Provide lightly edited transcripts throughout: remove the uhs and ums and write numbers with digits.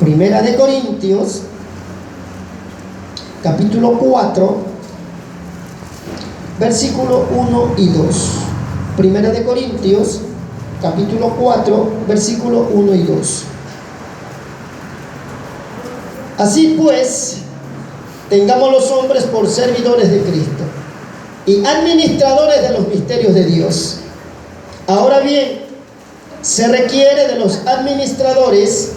Primera de Corintios, capítulo 4, versículo 1 y 2. Primera de Corintios, capítulo 4, versículo 1 y 2. Así pues, tengamos los hombres por servidores de Cristo y administradores de los misterios de Dios. Ahora bien, se requiere de los administradores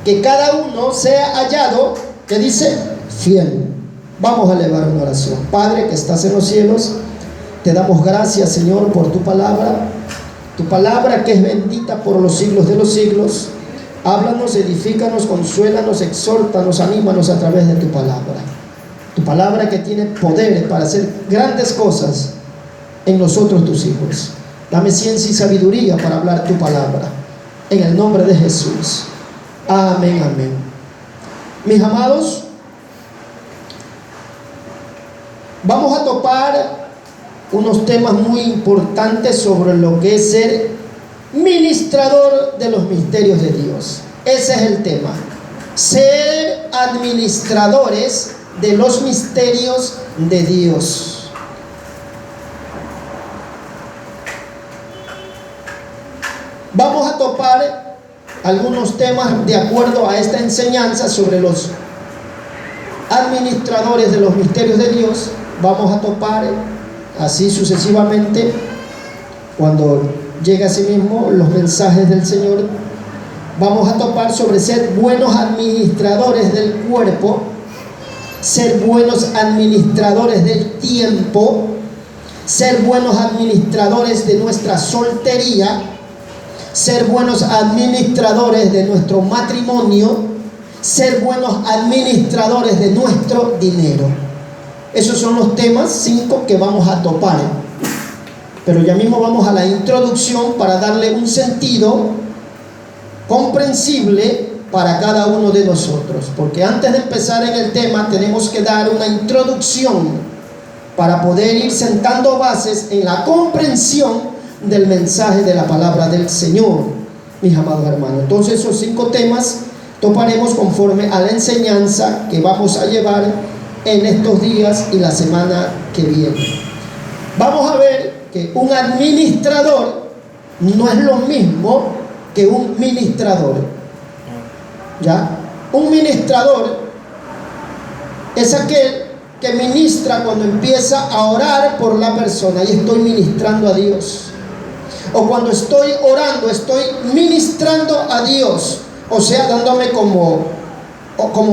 que cada uno sea hallado, que dice, fiel. Vamos a elevar una oración. Padre que estás en los cielos, te damos gracias, Señor, por tu palabra que es bendita por los siglos de los siglos. Háblanos, edifícanos, consuélanos, exhórtanos, anímanos a través de tu palabra que tiene poder para hacer grandes cosas en nosotros, tus hijos. Dame ciencia y sabiduría para hablar tu palabra, en el nombre de Jesús. Amén, amén. Mis amados, vamos a topar unos temas muy importantes sobre lo que es ser ministrador de los misterios de Dios. Ese es el tema. Ser administradores de los misterios de Dios. Vamos a topar algunos temas de acuerdo a esta enseñanza sobre los administradores de los misterios de Dios. Vamos a topar así sucesivamente cuando llegue a sí mismo los mensajes del Señor. Vamos a topar sobre ser buenos administradores del cuerpo, ser buenos administradores del tiempo, ser buenos administradores de nuestra soltería, ser buenos administradores de nuestro matrimonio, ser buenos administradores de nuestro dinero. Esos son los temas 5 que vamos a topar. Pero ya mismo vamos a la introducción para darle un sentido comprensible para cada uno de nosotros. Porque antes de empezar en el tema tenemos que dar una introducción para poder ir sentando bases en la comprensión del mensaje de la palabra del Señor, mis amados hermanos. Entonces esos 5 temas toparemos conforme a la enseñanza que vamos a llevar en estos días y la semana que viene. Vamos a ver que un administrador no es lo mismo que un ministrador. ¿Ya? Un ministrador es aquel que ministra cuando empieza a orar por la persona y estoy ministrando a Dios. O cuando estoy orando, estoy ministrando a Dios. O sea, dándome como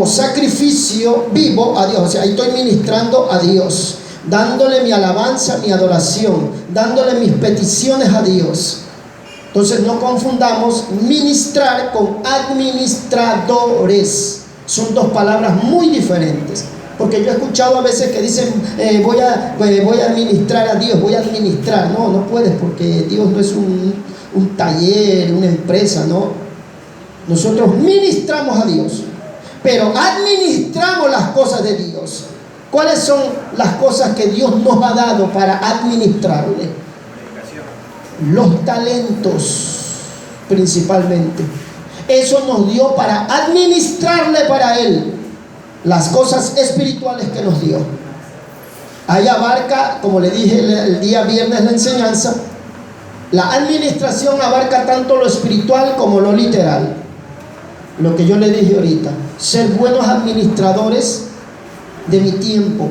sacrificio vivo a Dios. O sea, ahí estoy ministrando a Dios, dándole mi alabanza, mi adoración, dándole mis peticiones a Dios. Entonces no confundamos ministrar con administradores. Son 2 palabras muy diferentes. Porque yo he escuchado a veces que dicen, voy a administrar a Dios, voy a administrar. No, no puedes, porque Dios no es un taller, una empresa, ¿no? Nosotros ministramos a Dios, pero administramos las cosas de Dios. ¿Cuáles son las cosas que Dios nos ha dado para administrarle? Los talentos, principalmente. Eso nos dio para administrarle para Él las cosas espirituales que nos dio. Ahí abarca, como le dije el día viernes la enseñanza, la administración abarca tanto lo espiritual como lo literal. Lo que yo le dije ahorita, ser buenos administradores de mi tiempo,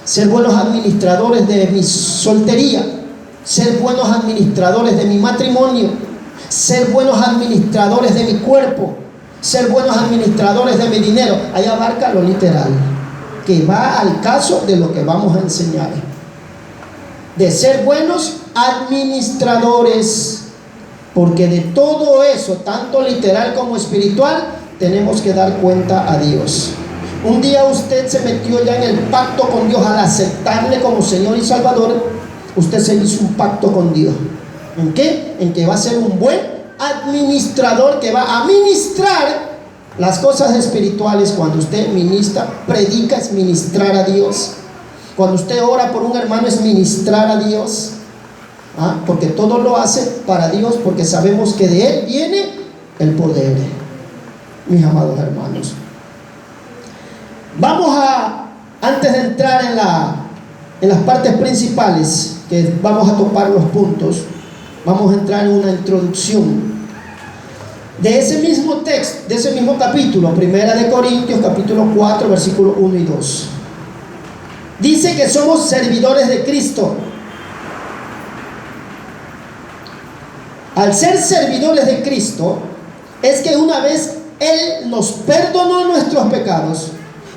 ser buenos administradores de mi soltería, ser buenos administradores de mi matrimonio, ser buenos administradores de mi cuerpo, ser buenos administradores de mi dinero. Ahí abarca lo literal, que va al caso de lo que vamos a enseñar, de ser buenos administradores. Porque de todo eso, tanto literal como espiritual, tenemos que dar cuenta a Dios. Un día usted se metió ya en el pacto con Dios al aceptarle como Señor y Salvador. Usted se hizo un pacto con Dios. ¿En qué? En que va a ser un buen administrador, que va a ministrar las cosas espirituales. Cuando usted ministra, predica, es ministrar a Dios. Cuando usted ora por un hermano, es ministrar a Dios. Porque todo lo hace para Dios, porque sabemos que de Él viene el poder. mis amados hermanos. Antes de entrar en las partes principales, que vamos a topar los puntos, vamos a entrar en una introducción de ese mismo texto, de ese mismo capítulo, 1 de Corintios, capítulo 4, versículos 1 y 2. Dice que somos servidores de Cristo. Al ser servidores de Cristo, es que una vez Él nos perdonó nuestros pecados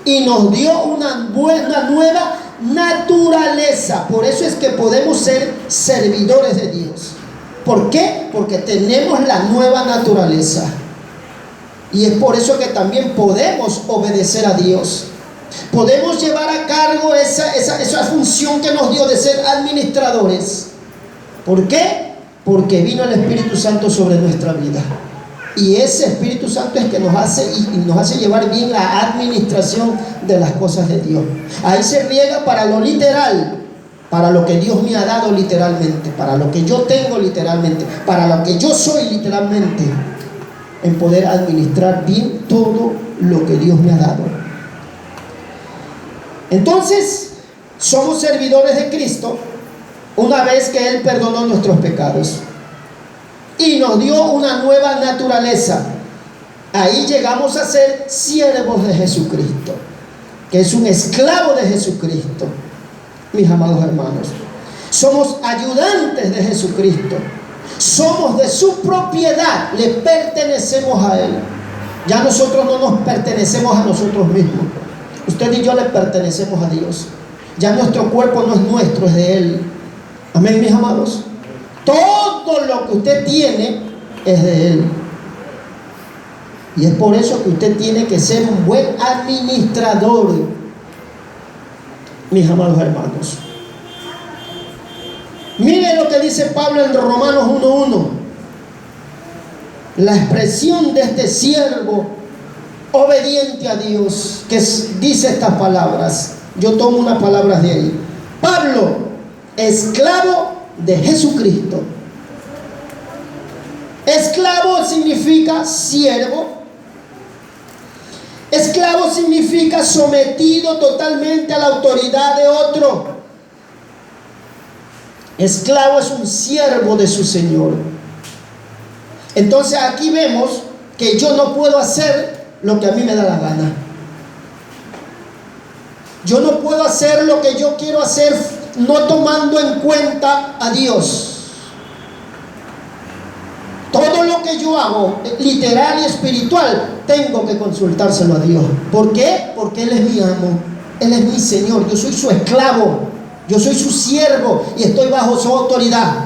y nos dio una nueva naturaleza. Por eso es que podemos ser servidores de Dios. ¿Por qué? Porque tenemos la nueva naturaleza. Y es por eso que también podemos obedecer a Dios. Podemos llevar a cargo esa función que nos dio de ser administradores. ¿Por qué? Porque vino el Espíritu Santo sobre nuestra vida. Y ese Espíritu Santo es que nos hace llevar bien la administración de las cosas de Dios. Ahí se riega para lo literal, para lo que Dios me ha dado literalmente, para lo que yo tengo literalmente, para lo que yo soy literalmente, en poder administrar bien todo lo que Dios me ha dado. Entonces, somos servidores de Cristo una vez que Él perdonó nuestros pecados y nos dio una nueva naturaleza. Ahí llegamos a ser siervos de Jesucristo, que es un esclavo de Jesucristo, mis amados hermanos. Somos ayudantes de Jesucristo, somos de su propiedad, le pertenecemos a Él. Ya nosotros no nos pertenecemos a nosotros mismos. Usted y yo le pertenecemos a Dios. Ya nuestro cuerpo no es nuestro, es de Él. Amén, mis amados. Todo lo que usted tiene es de Él. Y es por eso que usted tiene que ser un buen administrador, mis amados hermanos. Miren lo que dice Pablo en Romanos 1:1. La expresión de este siervo obediente a Dios, que dice estas palabras. Yo tomo unas palabras de ahí. Pablo, esclavo de Jesucristo. Esclavo significa siervo. Esclavo significa sometido totalmente a la autoridad de otro. Esclavo es un siervo de su Señor. Entonces aquí vemos que yo no puedo hacer lo que a mí me da la gana. Yo no puedo hacer lo que yo quiero hacer no tomando en cuenta a Dios. Todo lo que yo hago, literal y espiritual, tengo que consultárselo a Dios. ¿Por qué? Porque Él es mi amo, Él es mi Señor, yo soy su esclavo, yo soy su siervo y estoy bajo su autoridad.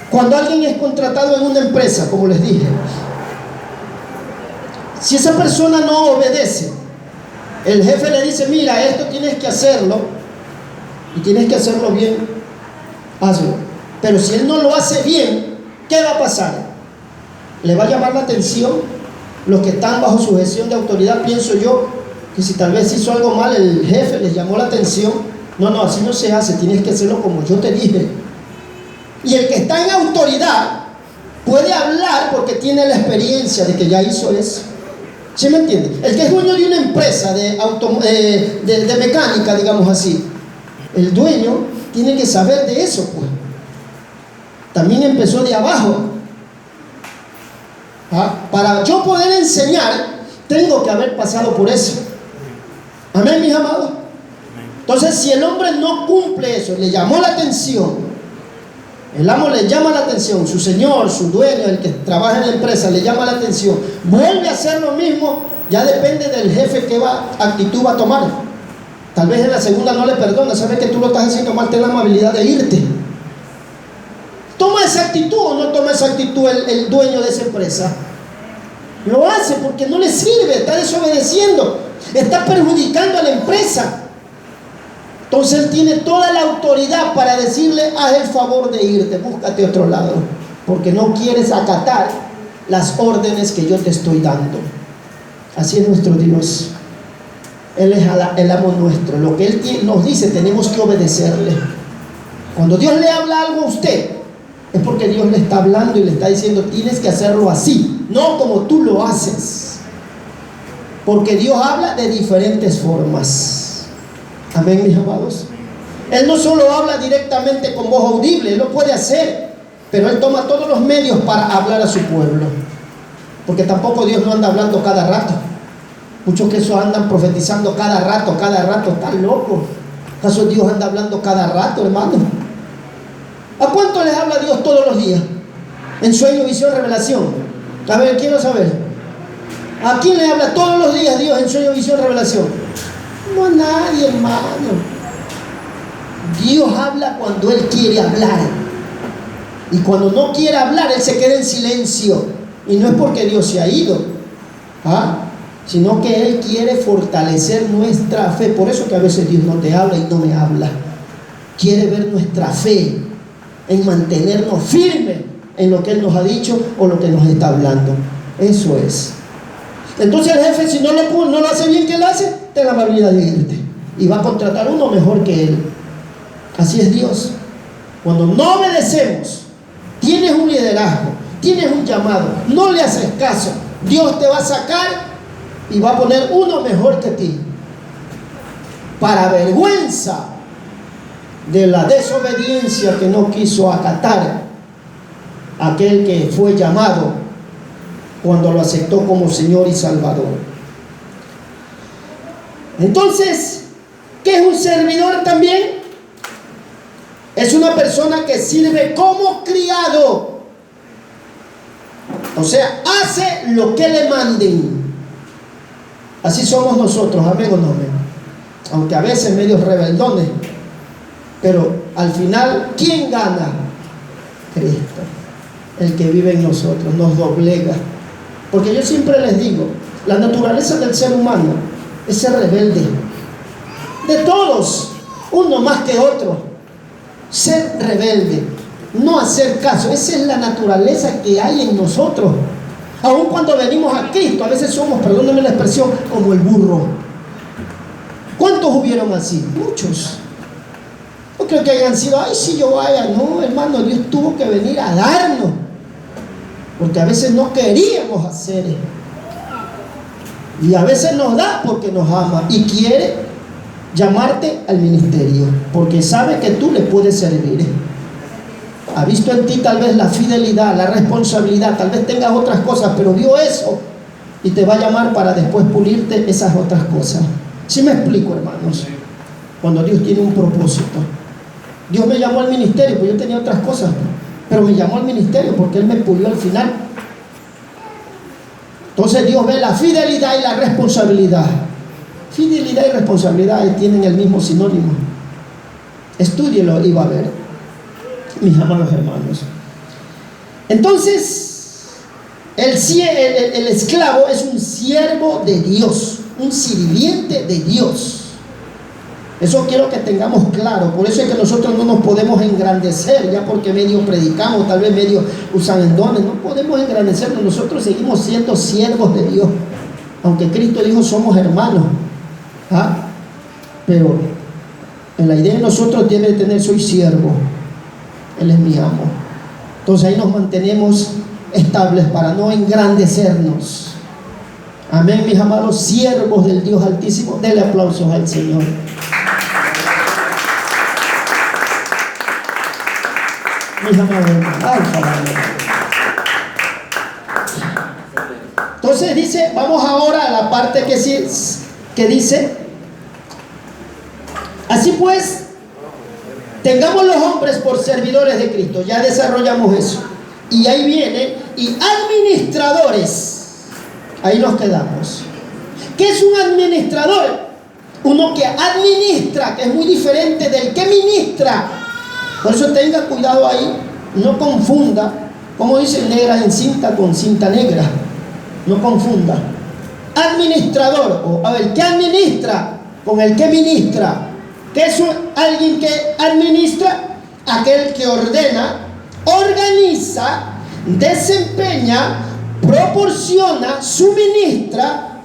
Cuando alguien es contratado en una empresa, como les dije, si esa persona no obedece, el jefe le dice: mira, esto tienes que hacerlo y tienes que hacerlo bien, hazlo. Pero si él no lo hace bien, ¿qué va a pasar? Le va a llamar la atención los que están bajo su gestión de autoridad. Pienso yo que si tal vez hizo algo mal, el jefe les llamó la atención. No, así no se hace, tienes que hacerlo como yo te dije. Y el que está en autoridad puede hablar porque tiene la experiencia de que ya hizo eso. ¿Sí me entiende? El que es dueño de una empresa de mecánica, digamos así, el dueño tiene que saber de eso, pues. También empezó de abajo. Para yo poder enseñar, tengo que haber pasado por eso. Amén, mis amados. Entonces, si el hombre no cumple eso, le llamó la atención, el amo le llama la atención, su señor, su dueño, el que trabaja en la empresa, le llama la atención, vuelve a hacer lo mismo, ya depende del jefe qué actitud va a tomar. Tal vez en la segunda no le perdona, sabe que tú lo estás haciendo mal, ten la amabilidad de irte. ¿Toma esa actitud o no toma esa actitud el dueño de esa empresa? Lo hace porque no le sirve, está desobedeciendo, está perjudicando a la empresa. Entonces él tiene toda la autoridad para decirle: haz el favor de irte, búscate otro lado, porque no quieres acatar las órdenes que yo te estoy dando. Así es nuestro Dios. Él es el amo nuestro. Lo que Él nos dice tenemos que obedecerle. Cuando Dios le habla algo a usted, es porque Dios le está hablando y le está diciendo: tienes que hacerlo así. no como tú lo haces. Porque Dios habla de diferentes formas. Amén, mis amados. Él no solo habla directamente con voz audible, Él lo puede hacer, pero Él toma todos los medios para hablar a su pueblo. Porque tampoco Dios no anda hablando cada rato. Muchos que eso andan profetizando cada rato, están locos. ¿Acaso Dios anda hablando cada rato, hermano? ¿A cuánto les habla Dios todos los días? En sueño, visión, revelación. A ver, quiero saber. ¿A quién le habla todos los días Dios en sueño, visión, revelación? No a nadie, hermano. Dios habla cuando Él quiere hablar. Y cuando no quiere hablar, Él se queda en silencio. Y no es porque Dios se ha ido, sino que Él quiere fortalecer nuestra fe. Por eso que a veces Dios no te habla y no me habla. Quiere ver nuestra fe en mantenernos firmes en lo que Él nos ha dicho o lo que nos está hablando. Eso es. Entonces el jefe, si no lo hace bien, ¿qué le hace? Ten la amabilidad de irte. Y va a contratar uno mejor que él. Así es Dios. Cuando no obedecemos, tienes un liderazgo, tienes un llamado, no le haces caso, Dios te va a sacar y va a poner uno mejor que ti. Para vergüenza de la desobediencia que no quiso acatar aquel que fue llamado cuando lo aceptó como Señor y Salvador. Entonces, ¿qué es un servidor también? Es una persona que sirve como criado. O sea, hace lo que le manden. Así somos nosotros, amén o no amén. Aunque a veces medios rebeldones. Pero al final, ¿quién gana? Cristo. El que vive en nosotros, nos doblega. Porque yo siempre les digo, la naturaleza del ser humano es ser rebelde. De todos, uno más que otro. Ser rebelde, no hacer caso, esa es la naturaleza que hay en nosotros. Aun cuando venimos a Cristo, a veces somos, perdónenme la expresión, como el burro. ¿Cuántos hubieron así? Muchos. No creo que hayan sido, ay, si yo vaya, no, hermano, Dios tuvo que venir a darnos, porque a veces no queríamos hacer, y a veces nos da porque nos ama y quiere llamarte al ministerio, porque sabe que tú le puedes servir. Ha visto en ti tal vez la fidelidad, la responsabilidad, tal vez tengas otras cosas, pero vio eso y te va a llamar para después pulirte esas otras cosas. ¿Sí me explico, hermanos? Cuando Dios tiene un propósito. Dios me llamó al ministerio, pues yo tenía otras cosas, pero me llamó al ministerio porque Él me pulió al final. Entonces Dios ve la fidelidad y la responsabilidad. Fidelidad y responsabilidad tienen el mismo sinónimo. Estúdielo y va a ver, mis amados hermanos. Entonces, el esclavo es un siervo de Dios, un sirviente de Dios. Eso quiero que tengamos claro. Por eso es que nosotros no nos podemos engrandecer, ya porque medio predicamos, tal vez medio usan dones. No podemos engrandecernos. Nosotros seguimos siendo siervos de Dios. Aunque Cristo dijo somos hermanos. Pero en la idea de nosotros debe tener soy siervo, Él es mi amo. Entonces ahí nos mantenemos estables para no engrandecernos. Amén, mis amados siervos del Dios Altísimo. Denle aplausos al Señor. Mis amados hermanos. Entonces dice, vamos ahora a la parte que dice: así pues, tengamos los hombres por servidores de Cristo. Ya desarrollamos eso. Y ahí viene, y administradores. Ahí nos quedamos. ¿Qué es un administrador? Uno que administra, que es muy diferente del que ministra. Por eso tenga cuidado ahí, no confunda, como dice negra en cinta con cinta negra. No confunda. Administrador, o a ver, ¿qué administra? Con el que ministra. ¿Qué es alguien que administra? Aquel que ordena, organiza, desempeña, proporciona, suministra.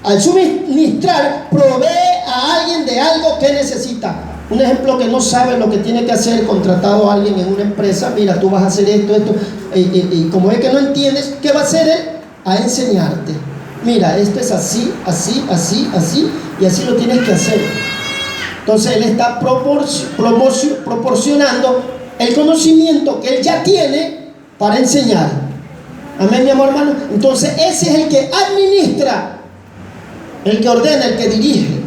Al suministrar, provee a alguien de algo que necesita. Un ejemplo que no sabe lo que tiene que hacer, contratado a alguien en una empresa. Mira, tú vas a hacer esto. Y como es que no entiendes, ¿qué va a hacer él? a enseñarte. Mira, esto es así, así, así, así, y así lo tienes que hacer. Entonces Él está proporcionando el conocimiento que Él ya tiene para enseñar. Amén, mi amor, hermano. Entonces ese es el que administra, el que ordena, el que dirige,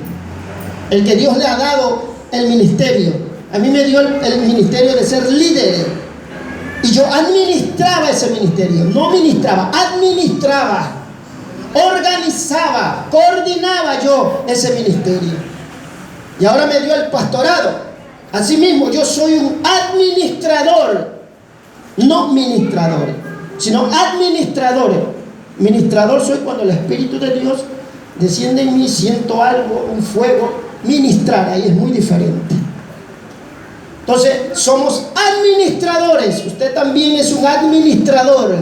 el que Dios le ha dado el ministerio. A mí me dio el ministerio de ser líder, y yo administraba ese ministerio. No ministraba, administraba, organizaba, coordinaba yo ese ministerio. Y ahora me dio el pastorado. Asimismo, yo soy un administrador, no ministrador, sino administrador. Ministrador soy cuando el Espíritu de Dios desciende en mí, siento algo, un fuego. Ministrar, ahí es muy diferente. Entonces, somos administradores. Usted también es un administrador.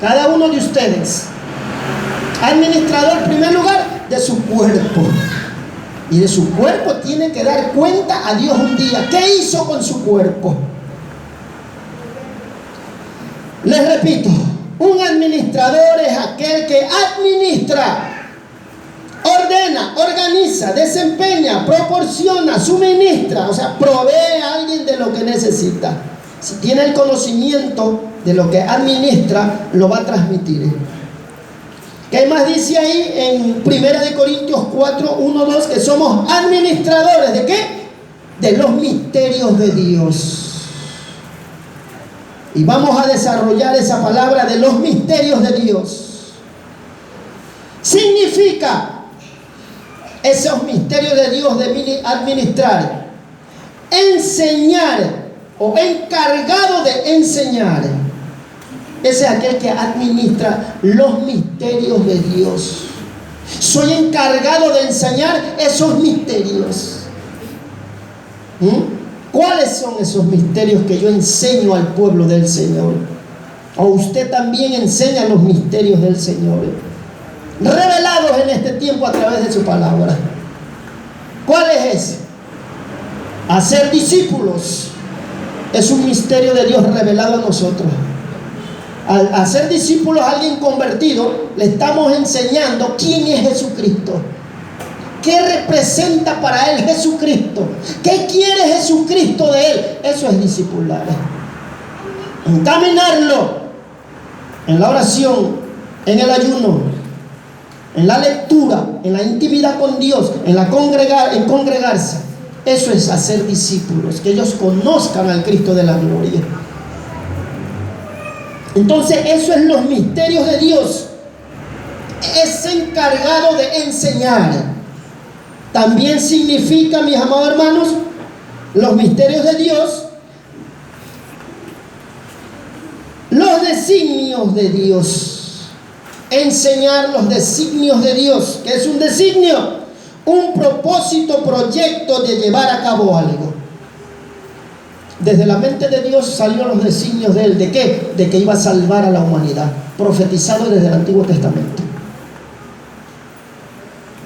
Cada uno de ustedes. Administrador, en primer lugar, de su cuerpo. Y de su cuerpo tiene que dar cuenta a Dios un día. ¿Qué hizo con su cuerpo? Les repito, un administrador es aquel que administra, ordena, organiza, desempeña, proporciona, suministra, o sea, provee a alguien de lo que necesita. Si tiene el conocimiento de lo que administra, lo va a transmitir. ¿Qué más dice ahí en 1 Corintios 4, 1, 2? Que somos administradores ¿de qué? De los misterios de Dios. Y vamos a desarrollar esa palabra de los misterios de Dios. Significa esos misterios de Dios de administrar, enseñar o encargado de enseñar. Ese es aquel que administra los misterios de Dios. Soy encargado de enseñar esos misterios. ¿Cuáles son esos misterios que yo enseño al pueblo del Señor? ¿O usted también enseña los misterios del Señor, revelados en este tiempo a través de su palabra? ¿Cuál es ese? Hacer discípulos es un misterio de Dios revelado a nosotros. Al hacer discípulos a alguien convertido, le estamos enseñando quién es Jesucristo, qué representa para él Jesucristo, qué quiere Jesucristo de él. Eso es discipular. Encaminarlo en la oración, en el ayuno, en la lectura, en la intimidad con Dios, en congregarse. Eso es hacer discípulos, que ellos conozcan al Cristo de la gloria. Entonces, eso es los misterios de Dios. Es encargado de enseñar. También significa, mis amados hermanos, los misterios de Dios, los designios de Dios. Enseñar los designios de Dios. ¿Qué es un designio? Un propósito, proyecto de llevar a cabo algo. Desde la mente de Dios salieron los designios de Él. ¿De qué? De que iba a salvar a la humanidad. Profetizado desde el Antiguo Testamento.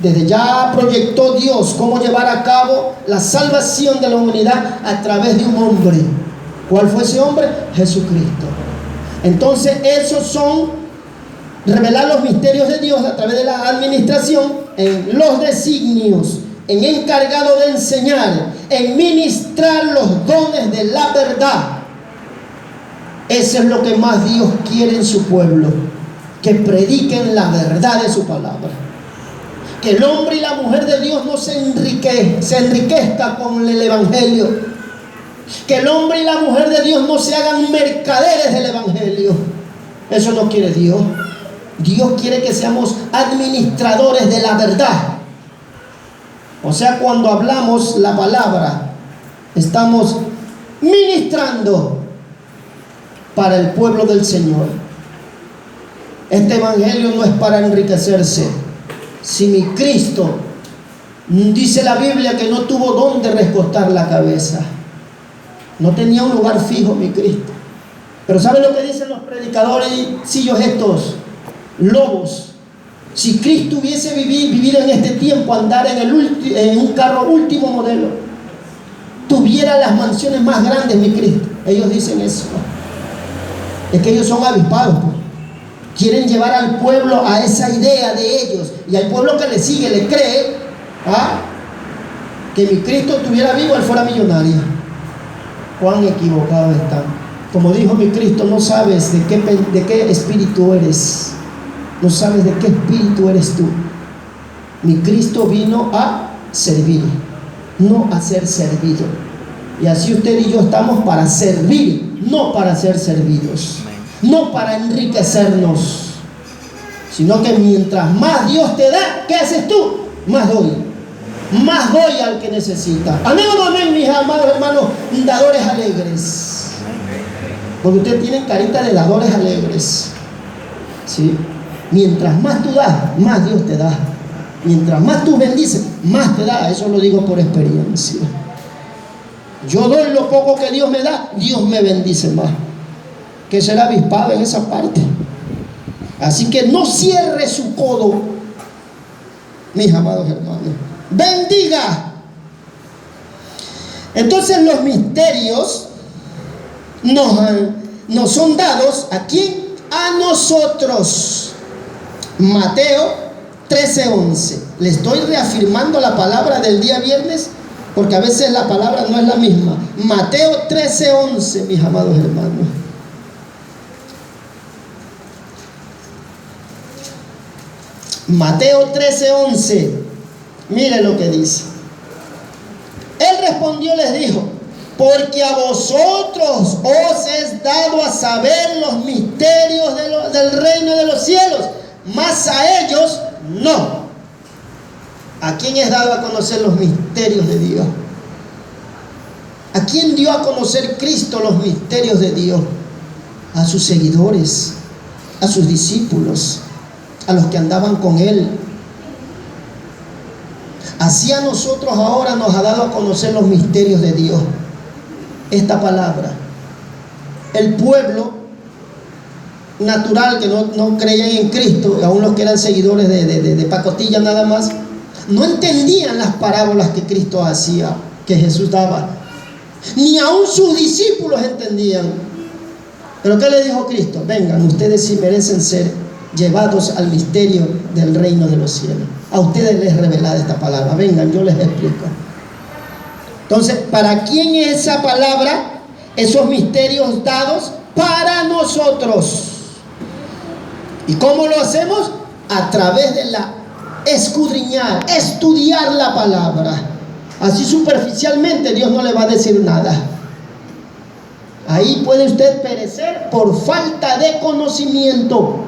Desde ya proyectó Dios cómo llevar a cabo la salvación de la humanidad a través de un hombre. ¿Cuál fue ese hombre? Jesucristo. Entonces esos son revelar los misterios de Dios a través de la administración, en los designios, en encargado de enseñar, en ministrar los dones de la verdad. Eso es lo que más Dios quiere en su pueblo, que prediquen la verdad de su palabra. Que el hombre y la mujer de Dios no se enriquezca con el evangelio. Que el hombre y la mujer de Dios no se hagan mercaderes del evangelio. Eso no quiere Dios. Dios quiere que seamos administradores de la verdad. O sea, cuando hablamos la palabra, estamos ministrando para el pueblo del Señor. Este evangelio no es para enriquecerse. Si mi Cristo, dice la Biblia, que no tuvo dónde recostar la cabeza, no tenía un lugar fijo mi Cristo. Pero ¿saben lo que dicen los predicadores estos lobos? Si Cristo hubiese vivido en este tiempo, andar en un carro último modelo, tuviera las mansiones más grandes mi Cristo. Ellos dicen eso. Es que ellos son avispados, pues. Quieren llevar al pueblo a esa idea de ellos. Y al pueblo que le sigue, le cree que mi Cristo estuviera vivo, él fuera millonario. Cuán equivocados están. Como dijo mi Cristo, no sabes de qué espíritu eres. No sabes de qué espíritu eres tú. Mi Cristo vino a servir, no a ser servido. Y así usted y yo estamos para servir, no para ser servidos. No para enriquecernos, sino que mientras más Dios te da, ¿qué haces tú? Más doy. Más doy al que necesita. Amén o no amén, mis amados hermanos, dadores alegres. Porque ustedes tienen carita de dadores alegres. ¿Sí? Mientras más tú das, más Dios te da. Mientras más tú bendices, más te da. Eso lo digo por experiencia. Yo doy lo poco que Dios me da, Dios me bendice más. Que será avispado en esa parte. Así que no cierre su codo, mis amados hermanos. Bendiga. Entonces los misterios nos son dados ¿a quién? A nosotros. Mateo 13:11. Le estoy reafirmando la palabra del día viernes porque a veces la palabra no es la misma. Mateo 13:11, mis amados hermanos. Mateo 13:11. Mire lo que dice. Él respondió, les dijo: porque a vosotros os es dado a saber los misterios del reino de los cielos, mas a ellos no. ¿A quién es dado a conocer los misterios de Dios? ¿A quién dio a conocer Cristo los misterios de Dios? A sus seguidores, a sus discípulos, a los que andaban con Él. Así a nosotros ahora nos ha dado a conocer los misterios de Dios. Esta palabra. El pueblo natural que no creían en Cristo, aún los que eran seguidores de pacotilla nada más, no entendían las parábolas que Cristo hacía, que Jesús daba. Ni aún sus discípulos entendían. Pero ¿qué le dijo Cristo? Vengan, ustedes sí merecen ser llevados al misterio del reino de los cielos. A ustedes les he revelado esta palabra. Vengan, yo les explico. Entonces, ¿para quién es esa palabra? Esos misterios dados para nosotros. ¿Y cómo lo hacemos? A través de la escudriñar, estudiar la palabra. Así superficialmente Dios no le va a decir nada. Ahí puede usted perecer por falta de conocimiento.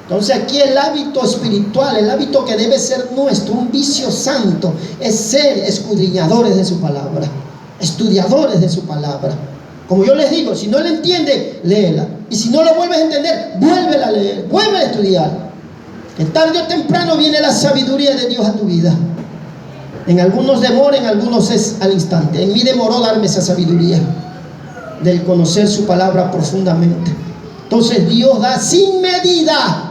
Entonces aquí el hábito espiritual, el hábito que debe ser nuestro, un vicio santo, es ser escudriñadores de su palabra, estudiadores de su palabra. Como yo les digo, si no la entiende, léela. Y si no lo vuelves a entender, vuélvela a leer, vuelve a estudiar. Que tarde o temprano viene la sabiduría de Dios a tu vida. En algunos demora, en algunos es al instante. En mí demoró darme esa sabiduría del conocer su palabra profundamente. Entonces Dios da sin medida.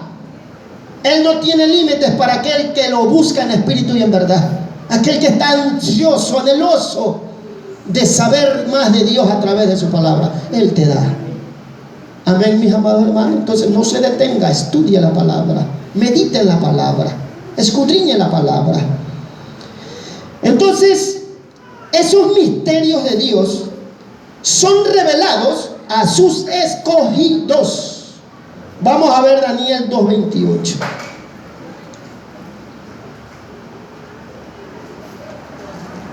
Él no tiene límites para aquel que lo busca en espíritu y en verdad. Aquel que está ansioso, anheloso de saber más de Dios a través de su palabra. Él te da. Amén, mis amados hermanos. Entonces no se detenga, estudie la palabra, medite en la palabra, escudriñe la palabra. Entonces, esos misterios de Dios son revelados a sus escogidos. Vamos a ver Daniel 2:28.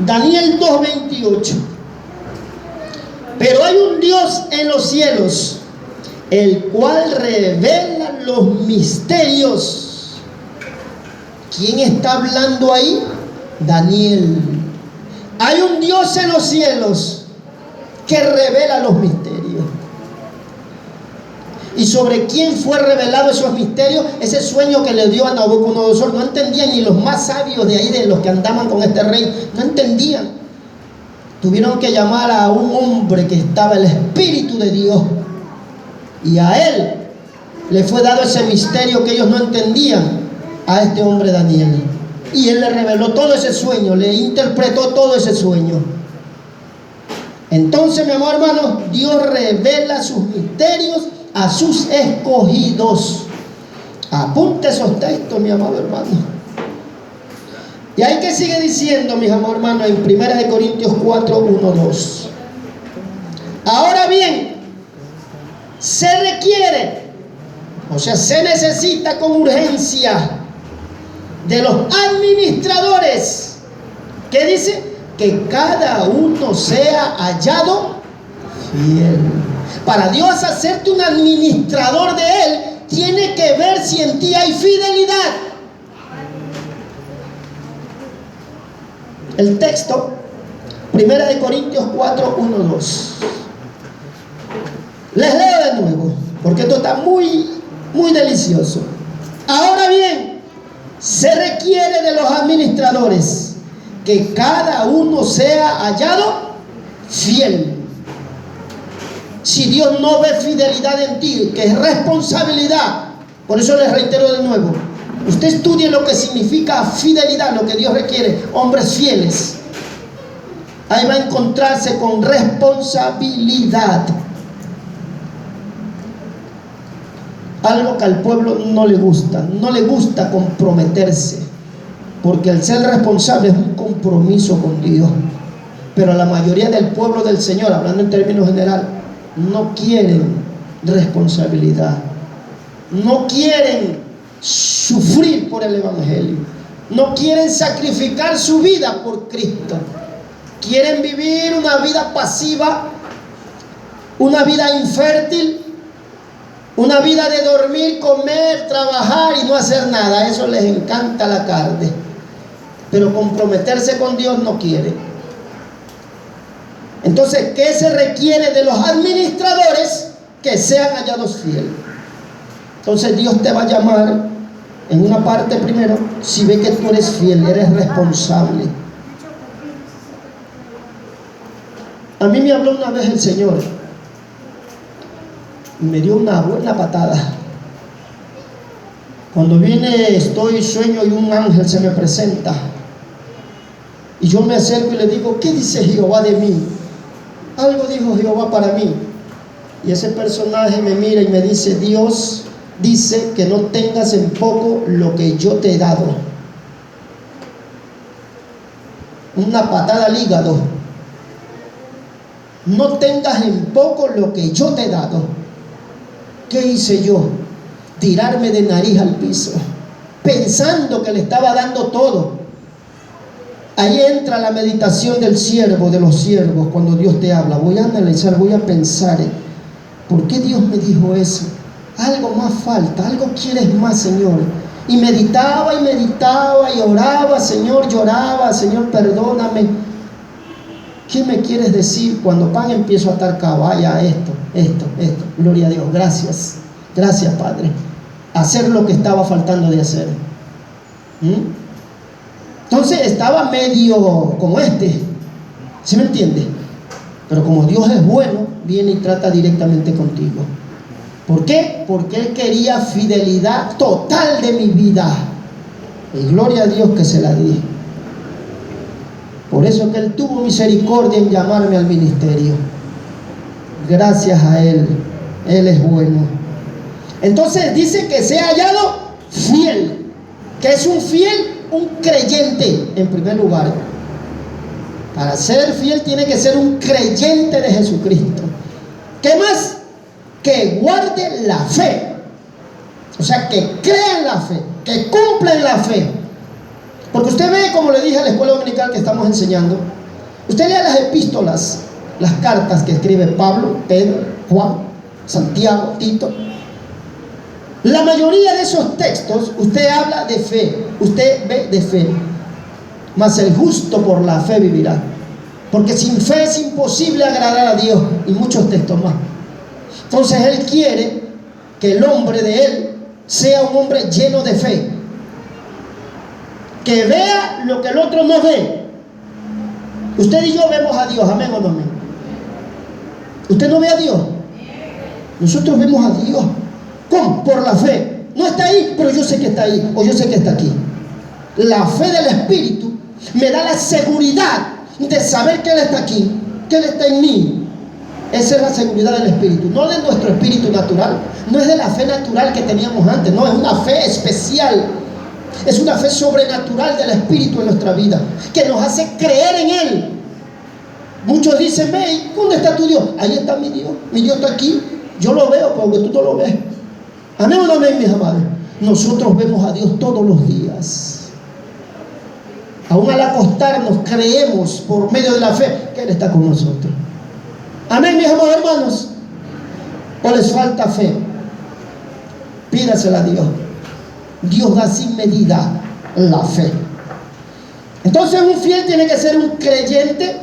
Daniel 2:28. Pero hay un Dios en los cielos, el cual revela los misterios. ¿Quién está hablando ahí? Daniel. Hay un Dios en los cielos que revela los misterios. ¿Y sobre quién fue revelado esos misterios? Ese sueño que le dio a Nabucodonosor. No entendían ni los más sabios de ahí, de los que andaban con este rey. No entendían. Tuvieron que llamar a un hombre que estaba el Espíritu de Dios. Y a él le fue dado ese misterio que ellos no entendían, a este hombre Daniel. Y él le reveló todo ese sueño, le interpretó todo ese sueño. Entonces, mi amor hermano, Dios revela sus misterios a sus escogidos. Apunte esos textos, mi amado hermano. Y ahí que sigue diciendo, mis amados hermanos, en 1 Corintios 4, 1, 2. Ahora bien, se requiere, o sea, se necesita con urgencia de los administradores, que dice que cada uno sea hallado fiel. Para Dios hacerte un administrador de Él, tiene que ver si en ti hay fidelidad. El texto, 1 Corintios 4, 1, 2. Les leo de nuevo, porque esto está muy delicioso. Ahora bien, se requiere de los administradores que cada uno sea hallado fiel. Si Dios no ve fidelidad en ti, que es responsabilidad, por eso les reitero de nuevo, usted estudie lo que significa fidelidad, lo que Dios requiere, hombres fieles. Ahí va a encontrarse con responsabilidad. Algo que al pueblo no le gusta comprometerse, porque el ser responsable es un compromiso con Dios. Pero la mayoría del pueblo del Señor, hablando en términos generales, no quieren responsabilidad, no quieren sufrir por el Evangelio, no quieren sacrificar su vida por Cristo, quieren vivir una vida pasiva, una vida infértil, una vida de dormir, comer, trabajar y no hacer nada. Eso les encanta la carne, pero comprometerse con Dios no quieren. Entonces, ¿qué se requiere de los administradores? Que sean hallados fieles. Entonces Dios te va a llamar en una parte primero, si ve que tú eres fiel, eres responsable. A mí me habló una vez el Señor y me dio una buena patada. Cuando sueño y un ángel se me presenta y yo me acerco y le digo, ¿qué dice Jehová de mí? Algo dijo Jehová para mí. Y ese personaje me mira y me dice, Dios dice que no tengas en poco lo que yo te he dado. Una patada al hígado. No tengas en poco lo que yo te he dado. ¿Qué hice yo? Tirarme de nariz al piso, pensando que le estaba dando todo. Ahí entra la meditación del siervo, de los siervos, cuando Dios te habla. Voy a analizar, voy a pensar, ¿por qué Dios me dijo eso? Algo más falta, algo quieres más, Señor. Y meditaba y oraba, Señor, lloraba, Señor, perdóname. ¿Qué me quieres decir? Cuando empiezo a atar caballa, esto. Gloria a Dios, gracias, Padre. Hacer lo que estaba faltando de hacer. Entonces estaba medio como ¿sí me entiende? Pero como Dios es bueno, viene y trata directamente contigo. ¿Por qué? Porque Él quería fidelidad total de mi vida. Y gloria a Dios que se la di. Por eso que Él tuvo misericordia en llamarme al ministerio. Gracias a Él. Él es bueno. Entonces dice que sea hallado fiel. ¿Qué es un fiel? Un creyente, en primer lugar. Para ser fiel tiene que ser un creyente de Jesucristo. ¿Qué más? Que guarde la fe. O sea, que crea en la fe, que cumpla en la fe. Porque usted ve, como le dije a la escuela dominical que estamos enseñando, usted lea las epístolas, las cartas que escribe Pablo, Pedro, Juan, Santiago, Tito. La mayoría de esos textos, usted habla de fe, usted ve de fe. Mas el justo por la fe vivirá. Porque sin fe es imposible agradar a Dios. Y muchos textos más. Entonces Él quiere que el hombre de Él sea un hombre lleno de fe. Que vea lo que el otro no ve. Usted y yo vemos a Dios, amén o no amén. Usted no ve a Dios. Nosotros vemos a Dios. ¿Cómo? Por la fe. No está ahí, pero yo sé que está ahí, o yo sé que está aquí. La fe del Espíritu me da la seguridad de saber que Él está aquí, que Él está en mí. Esa es la seguridad del Espíritu, no de nuestro espíritu natural, no es de la fe natural que teníamos antes, no, es una fe especial, es una fe sobrenatural del Espíritu en nuestra vida, que nos hace creer en Él. Muchos dicen, ve, ¿dónde está tu Dios? Ahí está mi Dios está aquí, yo lo veo porque tú no lo ves. Amén o no amén, mis amados. Nosotros vemos a Dios todos los días. Aún al acostarnos creemos por medio de la fe que Él está con nosotros. Amén, mis amados hermanos. ¿O les falta fe? Pídasela a Dios. Dios da sin medida la fe. Entonces un fiel tiene que ser un creyente.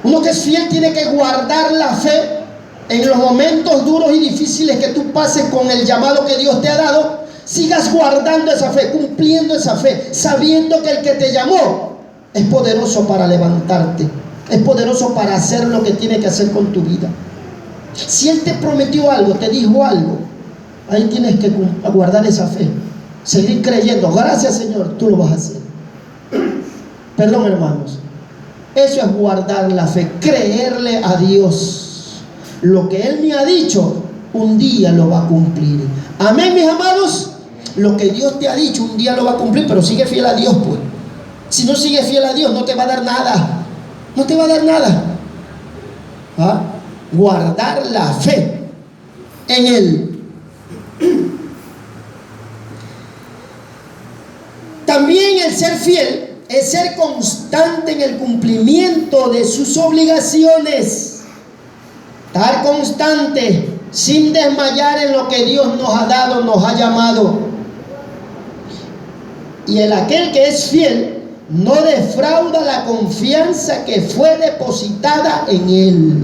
Uno que es fiel tiene que guardar la fe en los momentos duros y difíciles que tú pases con el llamado que Dios te ha dado. Sigas guardando esa fe, cumpliendo esa fe, sabiendo que el que te llamó es poderoso para levantarte, es poderoso para hacer lo que tiene que hacer con tu vida. Si Él te prometió algo, te dijo algo, ahí tienes que guardar esa fe, seguir creyendo. Gracias, Señor, tú lo vas a hacer. Perdón, hermanos, eso es guardar la fe, creerle a Dios. Lo que Él me ha dicho, un día lo va a cumplir. Amén, mis amados. Lo que Dios te ha dicho, un día lo va a cumplir, pero sigue fiel a Dios, pues. Si no sigues fiel a Dios, no te va a dar nada. No te va a dar nada. ¿Ah? Guardar la fe en Él. También el ser fiel es ser constante en el cumplimiento de sus obligaciones. Estar constante, sin desmayar en lo que Dios nos ha dado, nos ha llamado. Y aquel que es fiel no defrauda la confianza que fue depositada en Él.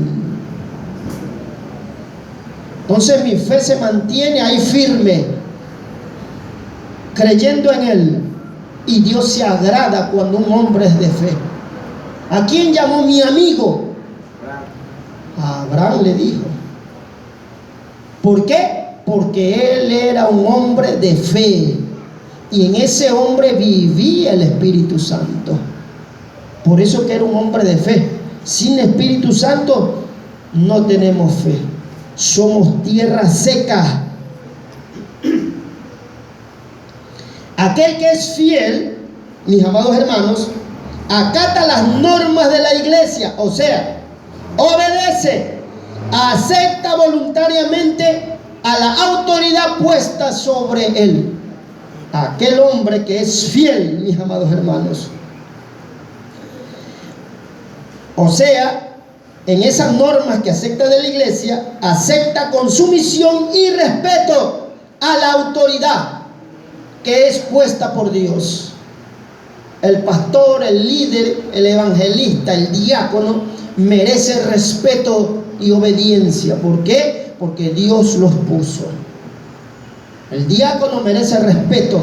Entonces mi fe se mantiene ahí firme, creyendo en Él. Y Dios se agrada cuando un hombre es de fe. ¿A quién llamó mi amigo? A Abraham le dijo. ¿Por qué? Porque él era un hombre de fe. Y en ese hombre vivía el Espíritu Santo. Por eso que era un hombre de fe. Sin Espíritu Santo no tenemos fe. Somos tierra seca. Aquel que es fiel, mis amados hermanos, acata las normas de la iglesia, o sea, obedece, acepta voluntariamente a la autoridad puesta sobre él. Aquel hombre que es fiel, mis amados hermanos. O sea, en esas normas que acepta de la iglesia, acepta con sumisión y respeto a la autoridad que es puesta por Dios. El pastor, el líder, el evangelista, el diácono merece respeto y obediencia. ¿Por qué? Porque Dios los puso. El diácono merece respeto.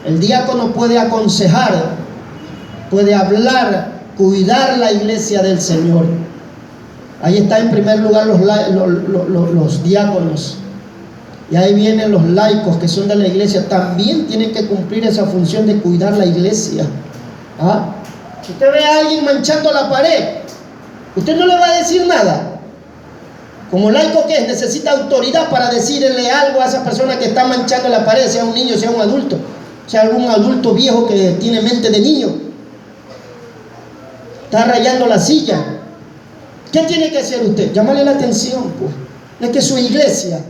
El diácono puede aconsejar, puede hablar, cuidar la iglesia del Señor. Ahí está en primer lugar los diáconos. Y ahí vienen los laicos que son de la iglesia. También tienen que cumplir esa función de cuidar la iglesia. ¿Ah? Si usted ve a alguien manchando la pared, usted no le va a decir nada. Como laico que es, necesita autoridad para decirle algo a esa persona que está manchando la pared, sea un niño, sea un adulto, sea algún adulto viejo que tiene mente de niño, está rayando la silla. ¿Qué tiene que hacer usted? Llamarle la atención, pues. Es que es su iglesia.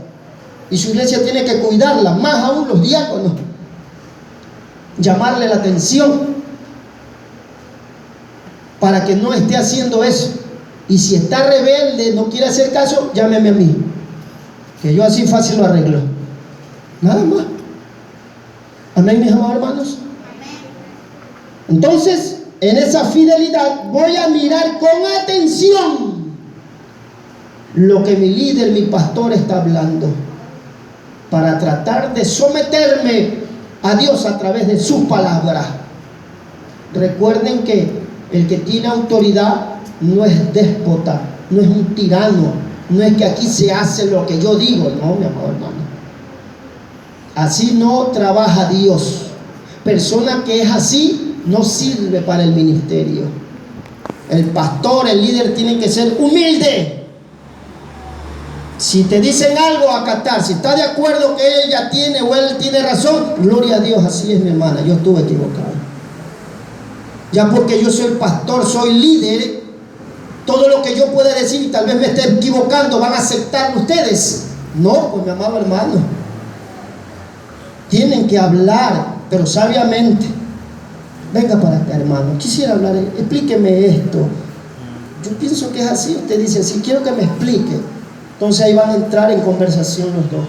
Y su iglesia tiene que cuidarla, más aún los diáconos. Llamarle la atención para que no esté haciendo eso. Y si está rebelde, no quiere hacer caso, llámeme a mí, que yo así fácil lo arreglo. Nada más. Amén, mis amados hermanos. Entonces, en esa fidelidad voy a mirar con atención lo que mi líder, mi pastor está hablando, para tratar de someterme a Dios a través de su palabra. Recuerden que el que tiene autoridad no es déspota, no es un tirano, no es que aquí se hace lo que yo digo. No, mi amado hermano, así no trabaja Dios. Persona que es así no sirve para el ministerio. El pastor, el líder tiene que ser humilde. Si te dicen algo, acatar. Si está de acuerdo que ella tiene o él tiene razón, gloria a Dios, así es mi hermana, yo estuve equivocado. Ya porque yo soy pastor, soy líder, todo lo que yo pueda decir y tal vez me esté equivocando, ¿van a aceptarlo ustedes? No, pues mi amado hermano, tienen que hablar, pero sabiamente. Venga para acá, hermano, quisiera hablar, explíqueme esto. Yo pienso que es así. Usted dice, si quiero que me explique. Entonces ahí van a entrar en conversación los dos.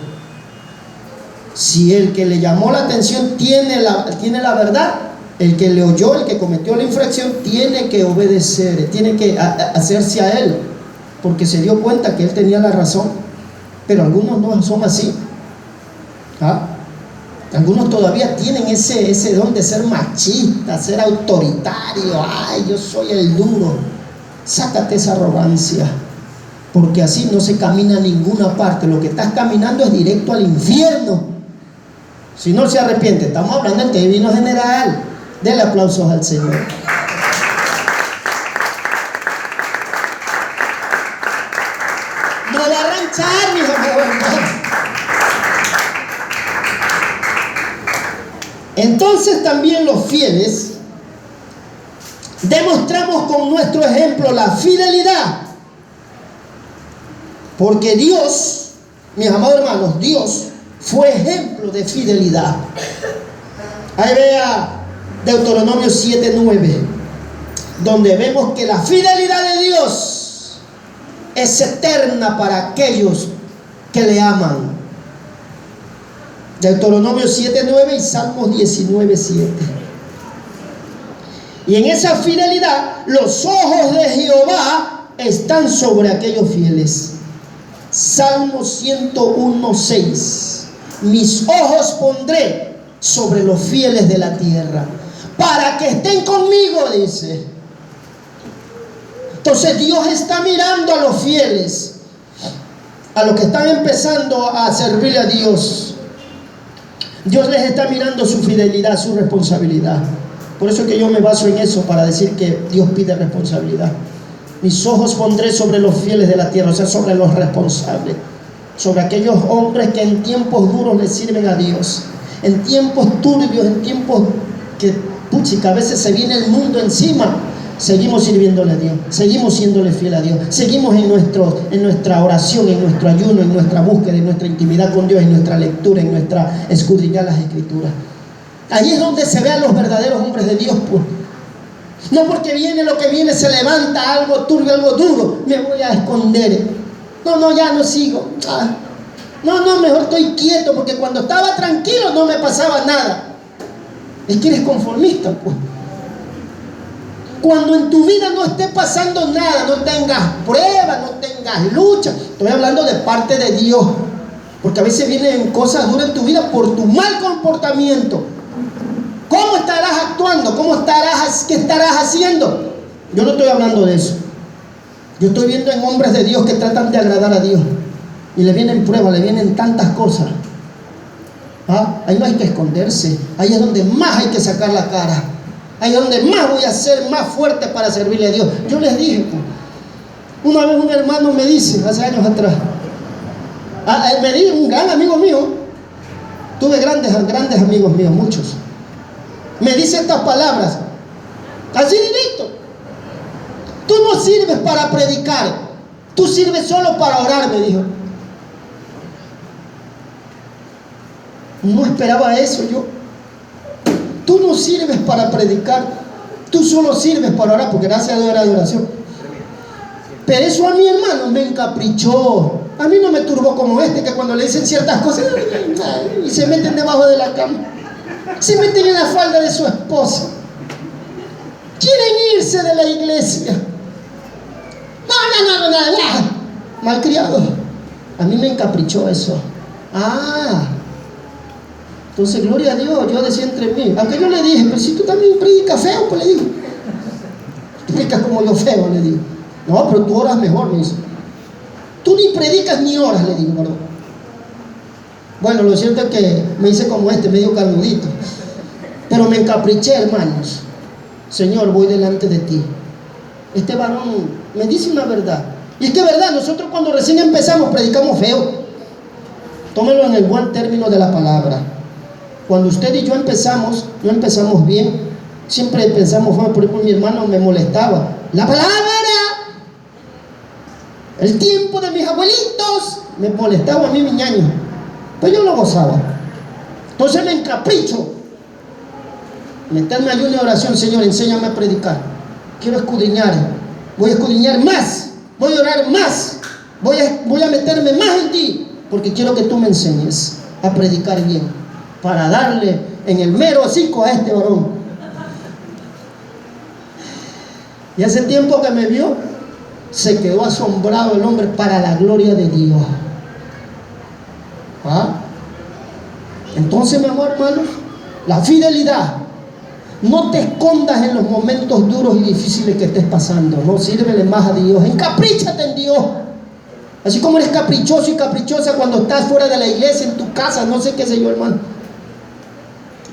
Si el que le llamó la atención tiene la verdad, el que le oyó, el que cometió la infracción, tiene que obedecer, tiene que hacerse a él, porque se dio cuenta que él tenía la razón. Pero algunos no son así. ¿Ah? Algunos todavía tienen ese don de ser machista, ser autoritario. Ay, yo soy el duro. Sácate esa arrogancia, porque así no se camina a ninguna parte. Lo que estás caminando es directo al infierno, si no se arrepiente. Estamos hablando en términos general. Denle aplausos al Señor. No va a arranchar, mis hermanos. Entonces también los fieles demostramos con nuestro ejemplo la fidelidad, porque Dios, mis amados hermanos, Dios fue ejemplo de fidelidad. Ahí vea Deuteronomio 7:9, donde vemos que la fidelidad de Dios es eterna para aquellos que le aman. Deuteronomio 7:9 y Salmos 19:7. Y en esa fidelidad los ojos de Jehová están sobre aquellos fieles. Salmos 101:6. Mis ojos pondré sobre los fieles de la tierra, para que estén conmigo, dice. Entonces Dios está mirando a los fieles, a los que están empezando a servirle a Dios. Dios les está mirando su fidelidad, su responsabilidad. Por eso es que yo me baso en eso para decir que Dios pide responsabilidad. Mis ojos pondré sobre los fieles de la tierra, o sea, sobre los responsables, sobre aquellos hombres que en tiempos duros le sirven a Dios, en tiempos turbios, en tiempos que, puchica, a veces se viene el mundo encima. Seguimos sirviéndole a Dios, seguimos siéndole fiel a Dios, seguimos en nuestra oración, en nuestro ayuno, en nuestra búsqueda, en nuestra intimidad con Dios, en nuestra lectura, en nuestra escudriñar las Escrituras. Ahí es donde se vean los verdaderos hombres de Dios, pues. No porque viene lo que viene, se levanta algo turbio, algo duro, me voy a esconder. No, ya no sigo. No, mejor estoy quieto, porque cuando estaba tranquilo no me pasaba nada. Es que eres conformista, pues. Cuando en tu vida no esté pasando nada, no tengas pruebas, no tengas lucha, estoy hablando de parte de Dios, porque a veces vienen cosas duras en tu vida por tu mal comportamiento. ¿Cómo estarás actuando? ¿Qué estarás haciendo? Yo no estoy hablando de eso. Yo estoy viendo en hombres de Dios que tratan de agradar a Dios y le vienen pruebas, le vienen tantas cosas. Ahí no hay que esconderse, ahí es donde más hay que sacar la cara. Ahí es donde más voy a ser más fuerte para servirle a Dios. Yo les dije, pues, una vez un hermano me dice, hace años atrás, me dijo, un gran amigo mío, tuve grandes amigos míos, muchos, me dice estas palabras, así directo: tú no sirves para predicar, tú sirves solo para orar, me dijo. No esperaba eso yo. Tú no sirves para predicar, tú solo sirves para orar, porque gracias a Dios era de oración. Pero eso a mi hermano me encaprichó. A mí no me turbó como que cuando le dicen ciertas cosas y se meten debajo de la cama, se meten en la falda de su esposa, quieren irse de la iglesia. No, malcriado. A mí me encaprichó eso. Entonces, gloria a Dios, yo decía entre mí, aunque yo le dije, pero si tú también predicas feo, pues le digo, tú predicas como yo feo, le digo. No, pero tú oras mejor, me dice. Tú ni predicas ni oras, le digo, ¿verdad? Bueno, lo cierto es que me hice como medio carnudito, pero me encapriché, hermanos. Señor, voy delante de ti. este varón me dice una verdad. Y es que verdad, nosotros cuando recién empezamos predicamos feo. Tómelo en el buen término de la palabra. Cuando usted y yo empezamos, no empezamos bien. Siempre pensamos, por ejemplo, mi hermano me molestaba. La palabra, el tiempo de mis abuelitos, me molestaba a mí, mi ñaño. Pero yo lo gozaba. Entonces me encapricho. Meterme ayuno y oración, Señor, enséñame a predicar. Quiero escudriñar. Voy a escudriñar más. Voy a orar más. Voy a meterme más en ti. Porque quiero que tú me enseñes a predicar bien. Para darle en el mero hocico a este varón. Y hace tiempo que me vio, se quedó asombrado el hombre para la gloria de Dios. ¿Ah? Entonces, mi amor, hermanos, la fidelidad. No te escondas en los momentos duros y difíciles que estés pasando. No, sírvele más a Dios. Encapríchate en Dios. Así como eres caprichoso y caprichosa cuando estás fuera de la iglesia, en tu casa, no sé qué sé yo, hermano.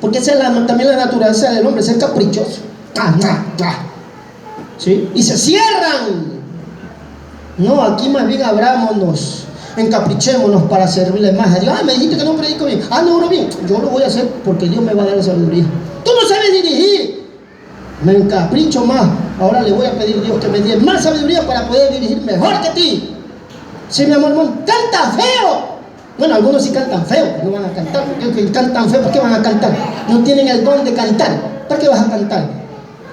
Porque esa es también la naturaleza del hombre, ser caprichoso. ¿Sí? Y se cierran. No, aquí más bien abrámonos, encaprichémonos para servirle más a Dios. Me dijiste que no predico bien. No oro bien. Yo lo voy a hacer porque Dios me va a dar la sabiduría. Tú no sabes dirigir. Me encapricho más. Ahora le voy a pedir a Dios que me dé más sabiduría para poder dirigir mejor que ti. Sí, mi amor, hermano, canta feo. Bueno, algunos sí cantan feo, no van a cantar. Porque cantan feo, ¿por qué van a cantar? No tienen el don de cantar. ¿Para qué vas a cantar?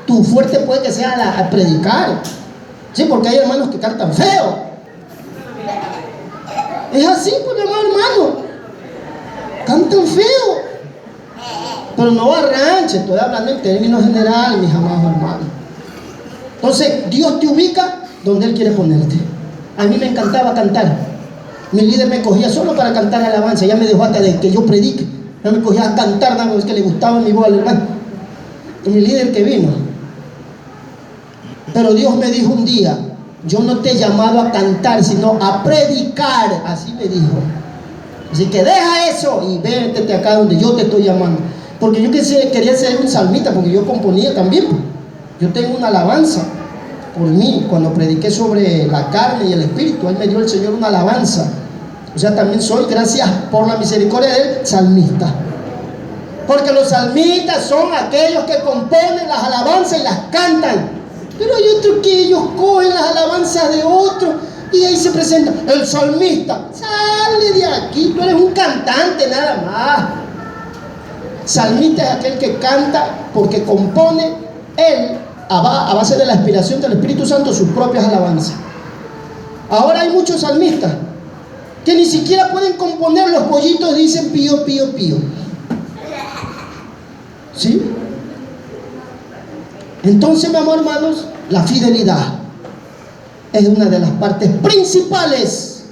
Tu fuerte puede que sea a predicar. Sí, porque hay hermanos que cantan feo. Es así, pues, mi hermano. Cantan feo. Pero no arranche, estoy hablando en términos generales, mis amados hermanos. Entonces, Dios te ubica donde Él quiere ponerte. A mí me encantaba cantar. Mi líder me cogía solo para cantar alabanza. Ya me dejó hasta de que yo predique. Ya me cogía a cantar, nada más que le gustaba mi voz al hermano. Y mi líder que vino. Pero Dios me dijo un día: yo no te he llamado a cantar, sino a predicar. Así me dijo. Así que deja eso y véntete acá donde yo te estoy llamando. Porque yo quería ser un salmista, porque yo componía también. Yo tengo una alabanza por mí. Cuando prediqué sobre la carne y el espíritu, Él me dio el Señor una alabanza. O sea, también soy, gracias por la misericordia de Él, salmista. Porque los salmistas son aquellos que componen las alabanzas y las cantan. Pero hay otros que ellos cogen las alabanzas de otros y ahí se presenta el salmista. Sale de aquí, tú eres un cantante nada más. Salmista es aquel que canta porque compone él a base de la inspiración del Espíritu Santo sus propias alabanzas. Ahora hay muchos salmistas que ni siquiera pueden componer. Los pollitos dicen pío, pío, pío. ¿Sí? Entonces, mi amor, hermanos, la fidelidad es una de las partes principales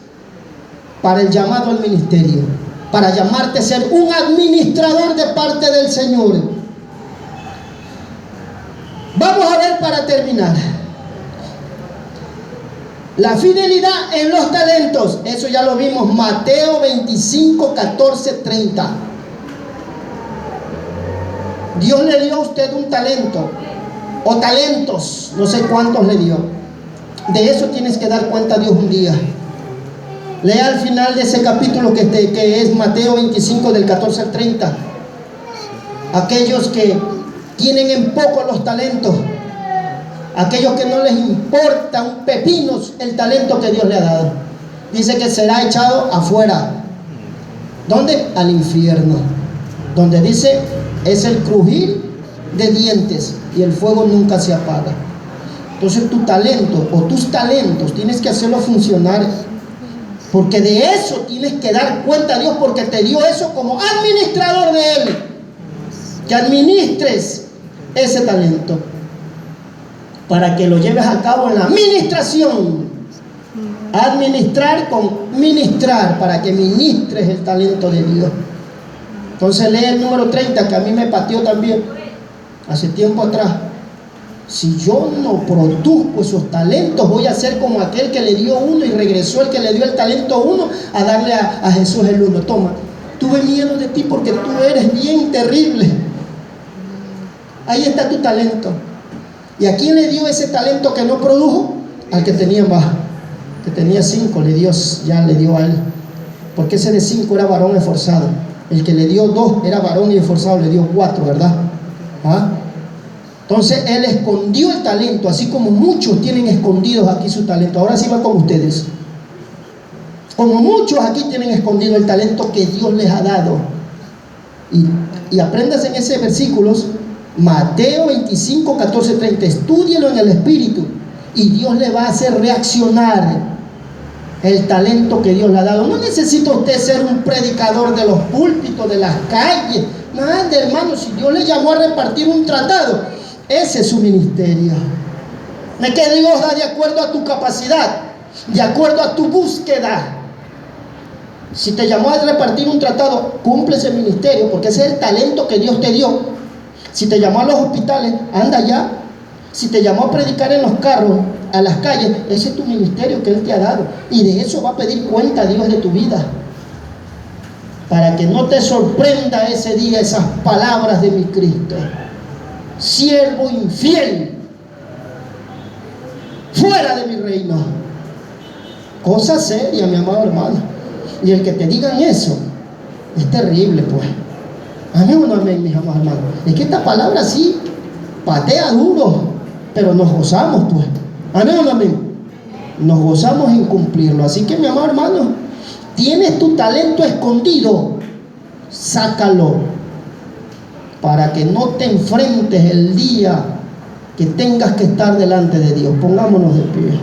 para el llamado al ministerio, para llamarte a ser un administrador de parte del Señor. Vamos a ver para terminar. La fidelidad en los talentos, eso ya lo vimos, Mateo 25, 14, 30. Dios le dio a usted un talento o talentos, no sé cuántos le dio. De eso tienes que dar cuenta a Dios un día. Lea al final de ese capítulo que es Mateo 25 del 14 al 30. Aquellos que tienen en poco los talentos, aquellos que no les importa un pepino el talento que Dios le ha dado, dice que será echado afuera. ¿Dónde? Al infierno, donde dice es el crujir de dientes y el fuego nunca se apaga. Entonces tu talento o tus talentos tienes que hacerlo funcionar, porque de eso tienes que dar cuenta a Dios, porque te dio eso como administrador de Él, que administres ese talento para que lo lleves a cabo en la administración. Administrar con ministrar, para que ministres el talento de Dios. Entonces lee el número 30, que a mí me pateó también hace tiempo atrás. Si yo no produzco esos talentos, voy a ser como aquel que le dio uno y regresó el que le dio el talento uno a darle a Jesús el uno. Toma, tuve miedo de ti porque tú eres bien terrible. Ahí está tu talento. ¿Y a quién le dio ese talento que no produjo? Al que tenía más. Que tenía 5, ya le dio a él. Porque ese de 5 era varón esforzado. El que le dio 2 era varón y esforzado, le dio 4, ¿verdad? ¿Ah? Entonces él escondió el talento, así como muchos tienen escondidos aquí su talento. Ahora sí va con ustedes. Como muchos aquí tienen escondido el talento que Dios les ha dado. Y apréndase en ese versículo, Mateo 25, 14, 30. Estúdielo en el Espíritu y Dios le va a hacer reaccionar el talento que Dios le ha dado. No necesita usted ser un predicador de los púlpitos, de las calles. Nada, hermano, si Dios le llamó a repartir un tratado, ese es su ministerio. Es que Dios da de acuerdo a tu capacidad, de acuerdo a tu búsqueda. Si te llamó a repartir un tratado, cumple ese ministerio, porque ese es el talento que Dios te dio. Si te llamó a los hospitales, anda allá. Si te llamó a predicar en los carros, a las calles, ese es tu ministerio que Él te ha dado. Y de eso va a pedir cuenta Dios de tu vida. Para que no te sorprenda ese día esas palabras de mi Cristo. Siervo infiel, fuera de mi reino. Cosa seria, mi amado hermano. Y el que te digan eso es terrible, pues. Amén o no amén, mis amados hermanos. Es que esta palabra sí patea duro, pero nos gozamos, pues. Amén o no amén. Nos gozamos en cumplirlo. Así que, mi amado hermano, tienes tu talento escondido, sácalo, para que no te enfrentes el día que tengas que estar delante de Dios. Pongámonos de pie.